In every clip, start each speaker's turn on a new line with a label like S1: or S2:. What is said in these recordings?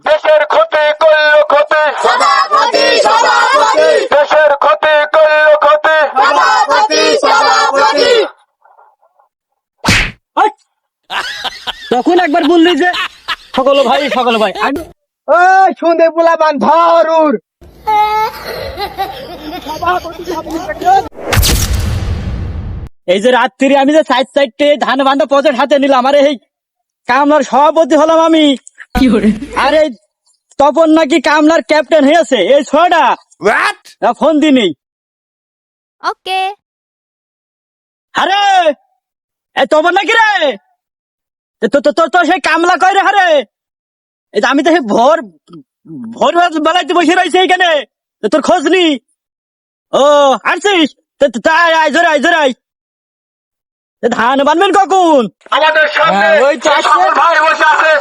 S1: দেশের ক্ষতি করল ক্ষতি,
S2: সভাপতি সভাপতি
S1: দেশের ক্ষতি করল ক্ষতি।
S2: সভাপতি সভাপতি
S3: তখন একবার বললি যে সকল ভাই
S4: ওই শুনতে পোলাপান ধরুর
S3: এই যে রাত্রি আমি যে সাইডে ধান বান্ধা পথের হাতে নিলাম, আরে এই কামলার সভাপতি হলাম আমি। আরে তপন নাকি কামলার ক্যাপ্টেন হয়েছে, এই ছয়টা ফোন দিনি।
S5: ওকে।
S3: আরে এই তপন নাকি রে, তো সেই কামলা কয় রে? আরে আমি তো ভোর ভোর বেলায় বসে রয়েছে এইখানে, তোর খোঁজ নি। ও আসছিস, তাই আয় জোরে আয় জোরে আয়। ধান বানবেন কখন?
S1: আমাদের সামনে
S3: ওই তো আসছে।
S1: সকল ভাই বসে আছে।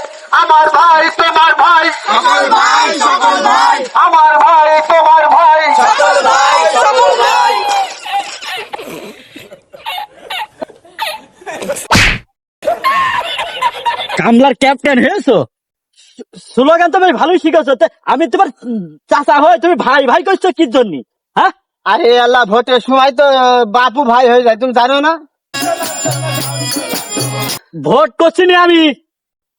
S1: আমার ভাই তোমার ভাই,
S2: সকল ভাই সকল ভাই
S1: আমার ভাই তোমার ভাই।
S2: সকল ভাই সকল ভাই
S3: কামলার ক্যাপ্টেন হয়েছো, স্লোগান তো বেশ ভালোই শিখেছো। আমি তোমার চাচা হয়, তুমি ভাই ভাই করছো কি জন্য? হ্যাঁ,
S4: আরে আল্লাহ, ভোটের সময় তো বাপু ভাই হয়ে যায়, তুমি জানো না?
S3: ভোট করছি না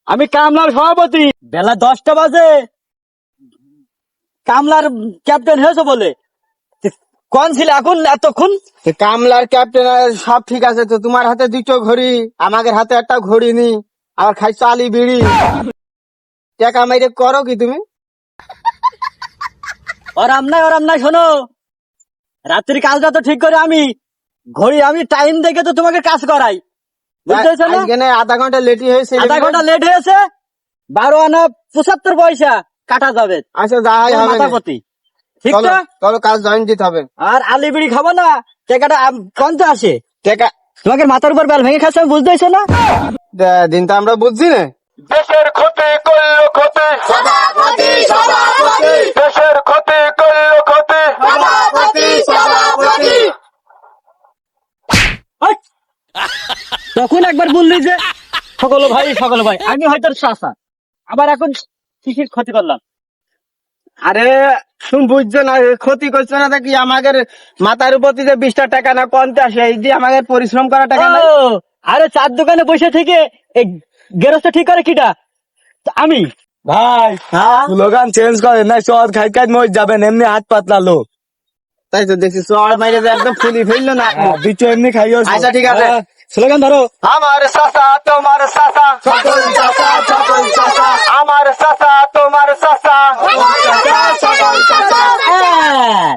S3: আমি কামলার সভাপতি। বেলা 10টা বাজে কামলার ক্যাপ্টেন হয়েছো বলে কোন ছিল এখন এতক্ষণ?
S4: তো কামলার ক্যাপ্টেন সব ঠিক আছে, তো তোমার হাতে দুটো ঘড়ি, আমাদের হাতে একটা ঘড়ি নি, আবার খাই চালি বিড়ি, টাকা মাইরে করো কি তুমি?
S3: ওরাম নাই শোনো, রাত্রির কাজটা তো ঠিক করে আমি ঘড়ি, আমি টাইম দেখে তো তোমাকে কাজ করাই, বুঝতে পারছো না?
S4: আজকে না আধা ঘন্টা লেটই হয়েছে।
S3: আধা ঘন্টা লেট হয়েছে, 12 আনা 75 পয়সা কাটা যাবে।
S4: আচ্ছা যাই হবে না।
S3: মাথাপতি ঠিক
S4: চলো
S3: না?
S4: চলো, কাজ জয়েন দিতে হবে।
S3: আর আলি বিড়ি খাবো না, টাকাটা কমতে আসে।
S4: টাকা
S3: তোমাকে মাথার উপর বেল ভেঙে খাচ্ছে, আমি বুঝতে পারছো না?
S4: দিন তো আমরা বুঝছি না।
S1: দেশের ক্ষতি করল ক্ষতি,
S2: সভাপতি সভাপতি
S1: দেশের ক্ষতি করল ক্ষতি।
S2: সভাপতি সভাপতি
S3: হাট! তখন একবার বললি যে সকল ভাই, আমি হয়তো চাচা, আবার এখন কিসের ক্ষতি করলাম?
S4: আরে তুমি বুঝছো না, ক্ষতি করছো না দেখি আমাদের মাথার উপর যে 20টা টাকা না কমতে আসে, এই যে আমাদের পরিশ্রম করা টাকা নাই।
S3: ও, আরে চার দোকানে বসে থেকে এই গেরস্ত ঠিক করে কিটা? আমি।
S6: ভাই
S4: হ্যাঁ
S6: স্লোগান চেঞ্জ করে না, চল খাই খাই মরে যাবেন, এমনি হাত পাতলা লোক।
S4: তাই তো দেখছি, চড় মাইরে যে একদম ফুলি ফেললো না।
S6: বিচু এমনি খাইও।
S4: আচ্ছা ঠিক আছে,
S3: স্লোগান ধরো।
S1: আমার চাচা তোমার চাচা,
S2: সকল চাচা সকল চাচা
S1: আমার চাচা তোমার চাচা।
S2: সকল চাচা
S3: হ্যাঁ,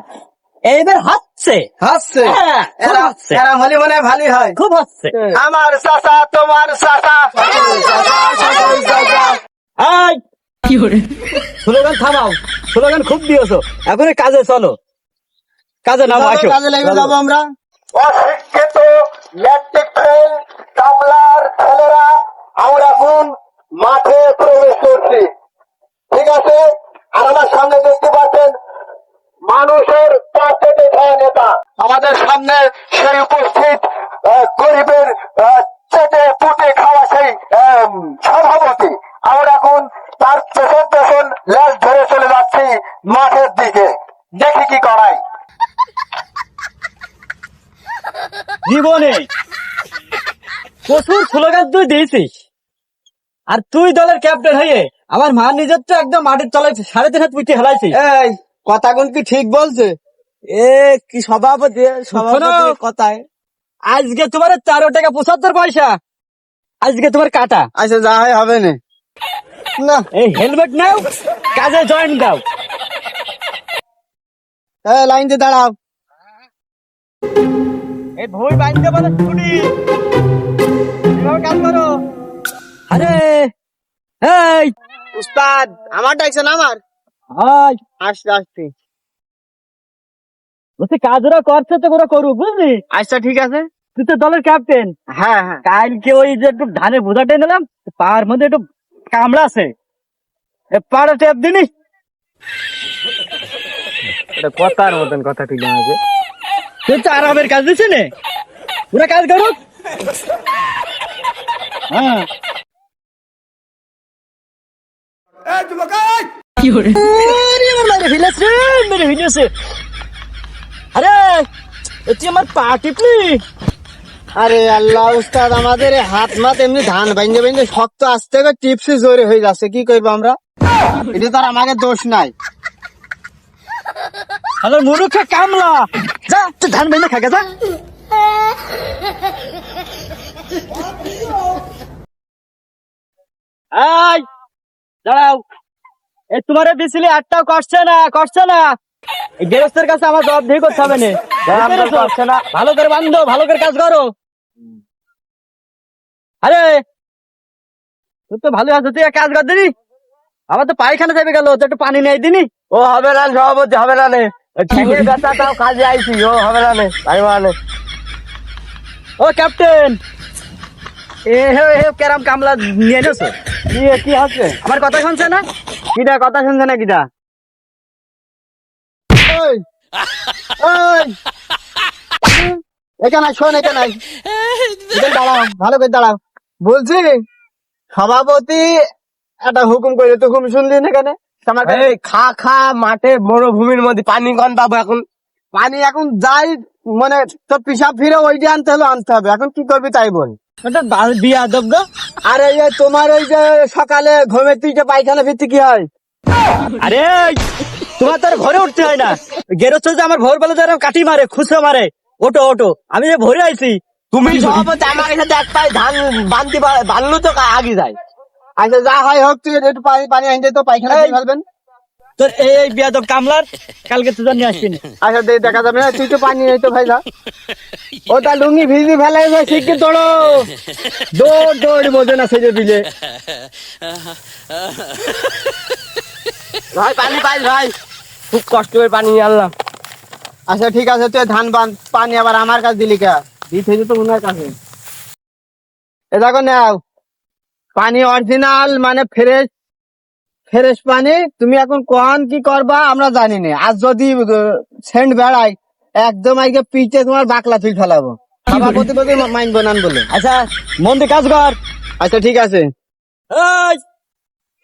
S3: এইবার হচ্ছে।
S4: হাসছে
S3: হ্যাঁ, খুব
S4: এরা
S3: হচ্ছে,
S4: এরা হলে মনে হয় ভালোই হয়।
S3: খুব হচ্ছে।
S1: আমার চাচা তোমার চাচা।
S2: সকল চাচা
S3: এই, স্লোগান থামাও, স্লোগান খুব দিয়েছো, এখন এই কাজে চলো, কাজে নামো,
S4: চলো,
S3: আসো।
S4: কাজে লেগে যাবো আমরা।
S1: অশিক্ষিত ম্যাট্রিক ফেল কামলার ছেলেরা আমরা এখন মাঠে প্রবেশ করছি, ঠিক আছে? আর আমার সামনে দেখতে পাচ্ছেন মানুষের পাশেতে খায় নেতা, আমাদের সামনে সেই উপস্থিত গরিবের চেটে পুটে খাওয়া সেই সভাপতি। আমরা এখন তার পেছন ল্যাস ধরে চলে যাচ্ছি মাঠের দিকে, দেখি কি করাই।
S3: জীবনে প্রচুর স্লোগান তুই দিয়েছিস, আর তুই দলের ক্যাপ্টেন হয়ে আমার মান নিজের তো একদম মাটির তলায় 3.5 হাত পিঠে হেলাইছিস।
S4: এই কথাগুন কি ঠিক বলছে? এ কি সভাপতি
S3: শোনো।
S4: কথায়।
S3: আজকে তোমার 13 টাকা 75 পয়সা, আজকে তোমার কাটা।
S4: আচ্ছা যা হয় হবে না। না
S3: এই হেলমেট নাও, কাজে জয়েন দাও।
S4: লাইন দিয়ে দাঁড়াও।
S3: এই ভুই বাইন্দে বলে ছুটি, এভাবে কাজ করো। আরে এই
S4: উস্তাদ আমার ডাকছেন? আমার
S3: হাই,
S4: আসতে আসতে।
S3: বলছি কাজ ওরা করছে তো ওরা করুক, বুঝলি?
S4: আচ্ছা ঠিক আছে।
S3: তুই তো দলের ক্যাপ্টেন।
S4: হ্যাঁ হ্যাঁ
S3: কালকে ওই যে একটু ধানের বোঝাটাই নিলাম, পার মধ্যে একটু কামড়া আছে, পাড়া টেপ দিনি।
S4: এটা কথার মতন কথা ঠিক আছে।
S3: তুই তো আরামের কাজ দিচ্ছি নে, ওরা কাজ করুক। হ্যাঁ, আরে, আমার মেরে ফেলেছে, মেরে ফেলেছে। আরে এ তুই আমার পা টিপলি।
S4: আরে আল্লাহ উস্তাদ, আমাদের এই হাত মাত এমনি ধান বাইন্দে বাইন্দে শক্ত আসতে টিপসি জোরে হয়ে যাচ্ছে, কি করবো আমরা? এটা তো আর আমাদের দোষ নাই।
S3: হ্যালো মুরুখ কামলা, যা তুই ধান বেঁধে খাগে যা। এই দাঁড়াও, এই তোমারে দিছিলি আটটাও করছে না, করছে না। এই গেরস্তের কাছে আমার জবাব দিয়ে করতে হবে না। করছে না, ভালো করে বান্ধো, ভালো করে কাজ করো। আরে তুই তো ভালো আছো, তুই এক কাজ কর দিনি, আমার তো পায়খানা যাবে গেল, তো একটু পানি নেই দিনি।
S6: ও হবে না সভাপতি, হবে না নে। ঠ্যাঙের ব্যথা তাও কাজে আইছি, ও হবে না নে, আমি মানে।
S3: ও ক্যাপ্টেন, এ হে হে কেরাম কামলা নিয়ে এনেছো?
S4: নিয়ে কি আছে?
S3: আমার কথা শুনছে না?
S4: কিটা কথা শুনছে না কিটা? ওই, ওই, এখানে আয়, শোন এখানে আয়। এখানে দাঁড়াও, ভালো করে দাঁড়াও। বলছি সভাপতি একটা হুকুম করে, তো হুকুম শুনলি না কেন? আমার কাছে
S6: এই খা খা মাঠে মরুভূমির মধ্যে পানি কন পাবো এখন?
S4: পানি এখন যাই, মানে তোর পিসাব ফিরে ওইটা আনতে হলে আনতে হবে, এখন কি করবি তাই বল।
S3: ওটা বিয়া দব্দ।
S4: আরে এই তোমার ওই যে সকালে ঘুমের তুই যে পায়খানা ফিরতে কি হয়?
S3: আরে তোমার তো আর ভরে উঠতে হয় না। গেরস্ত যে আমার ভোর বেলা যারা কাটি মারে, খুচরো মারে, ওটো ওটো, আমি যে ভরে আইছি।
S6: তুমি সভাপতি আমার সাথে এক পায়ে ধান বানলু তো আগে যায়।
S4: আচ্ছা যা হয় হোক, তুই একটু পানি পানি আনতে তো পায়খানা দিয়ে ফেলবেন।
S3: তোর এই বিয়া দব কামলার কালকে তো জানি আসবি না।
S4: আচ্ছা দেখা যাবে না, তুই তো পানি এই তো ভাই যা। ও তা লুঙ্গি ভিজি ফেলাই শিখকে তোড়ো, দৌড় দৌড় বোঝে না সেজে দিলে।
S6: ভাই পানি পাই ভাই, খুব কষ্ট করে পানি নিয়ে আনলাম।
S4: আচ্ছা ঠিক আছে, তুই ধান বান, পানি আবার আমার কাছে দিলি কে? দিতে তো উনার কাছে। এ দেখো নাও, পানি অরিজিনাল মানে ফ্রেশ, ফ্রেশ পানি। তুমি এখন কোন কি করবা আমরা জানি না। আর যদি সেন্ট বেড়াই, একদম আজকে পিঠে তোমার বাকলা তুই ফেলাবো। সভাপতি বলে মাইন বানান বলে।
S3: আচ্ছা মন দিয়ে কাজ কর।
S4: আচ্ছা ঠিক আছে।
S3: এই,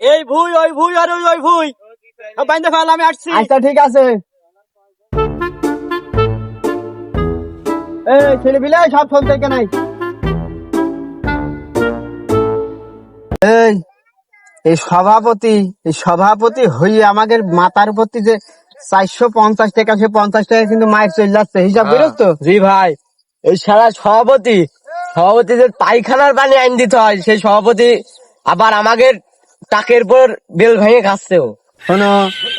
S3: এই ভুই ওই ভুই আর ওই ওই ভুই বাইন্দা ফেল, আমি আসছি।
S4: আচ্ছা ঠিক আছে। এই ছেলে পিলে সব ফোন থেকে নাই। এই এই সভাপতি হইয়ে আমাদের মাথার প্রতি যে 450 টাকা, সে 50 টাকা কিন্তু মায়ের চলে যাচ্ছে, হিসাব বেরোস তো?
S6: জি ভাই, এই সারা সভাপতি যে পায়খানার পানি আইন দিতে হয়, সেই সভাপতি আবার আমাদের টাকের পর বেল ভেঙে খাচ্ছে ও।
S4: শোনো,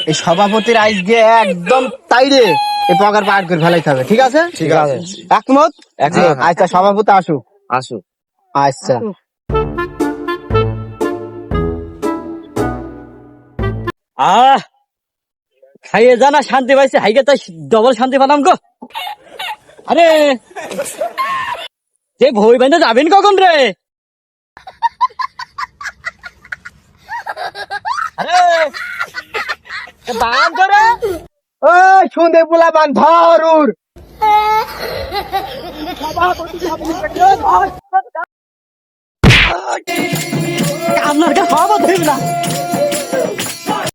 S4: এই সভাপতির আজকে একদম তাইরে এই পগার পার করে ফেলাইতে হবে, ঠিক আছে?
S6: ঠিক আছে।
S4: একমত?
S6: একমত।
S4: আচ্ছা সভাপতি আসুক।
S6: আসো।
S4: আচ্ছা
S3: খাইয়ে জানা শান্তি পাইছে, হাইকে তাই ডবল শান্তি পেলাম গো। আরে যে ভই বাইন্দা যাবেন কখন রে? আরে বান করে
S4: ওই শুনে পোলা বান ধরুর।
S3: আপনার কাছে সব ধরবি না।